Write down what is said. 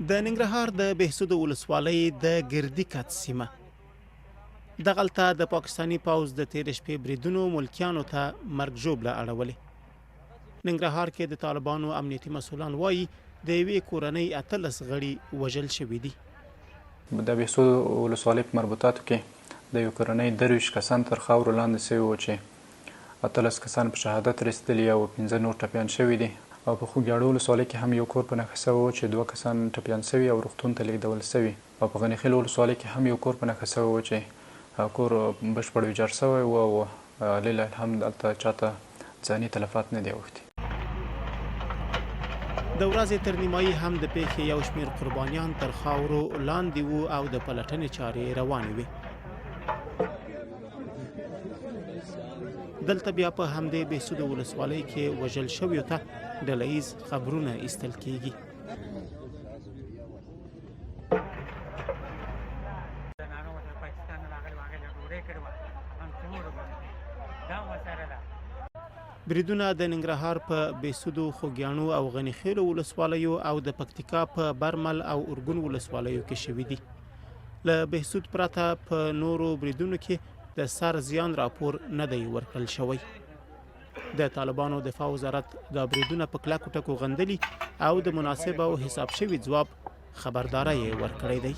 د ننګرهار د بهسود ولسوالۍ د ګردی کټ سیمه دغلته د پاکستاني پوځ د تیر شپې بریدونو ملکیانو ته مرګ ژوبله اړولې. ننګرهار کې د طالبانو امنیتي مسولان وایي د یوې کورنۍ 18 غړي وژل شوي دي. د بهسود ولسوالۍ په مربوطاتو کې د یو کورنۍ 23 کسان تر خاورو لاندې شوي وو چې 18 کسان په شهادت رسېدلي او 15 نور ټپیان شوي دي. او په خوږیاړو ولسوالۍ کې هم یو کور په نښه شوی و چې 2 کسان ټپیان شوي او روغتون ته لیږدول شوي. او په غني خیل ولسوالۍ کې هم یو کور په نښه شوی و چې کور بشپړ ویجاړ شوی و او لله الحمد هلته چاته ځاني تلفات نه دي اوښتي. د ورځې تر نیمایي هم د پیښې یو شمېر قربانیان تر خاورو لاندې وو او د پلټنې چارې روانې وې. دلته بیا په همدې بهسود ولسوالۍ کې وژل شویو ته ډله ییز خبرونه ایستل کیږي. بریدونه د ننګرهار په بهسود، خوږیاڼو او غني خیلو ولسوالیو او د پکتیکا په برمل او ارګون ولسوالیو کې شوي دي. له بهسود پرته په نورو بریدونو کې د سر زیان راپور نه دی ورکړل شوی. د طالبانو دفاع وزارت دا بریدونه په کلکو ټکو غندلي او د مناسب او حساب شوي ځواب خبرداری ورکړی دی.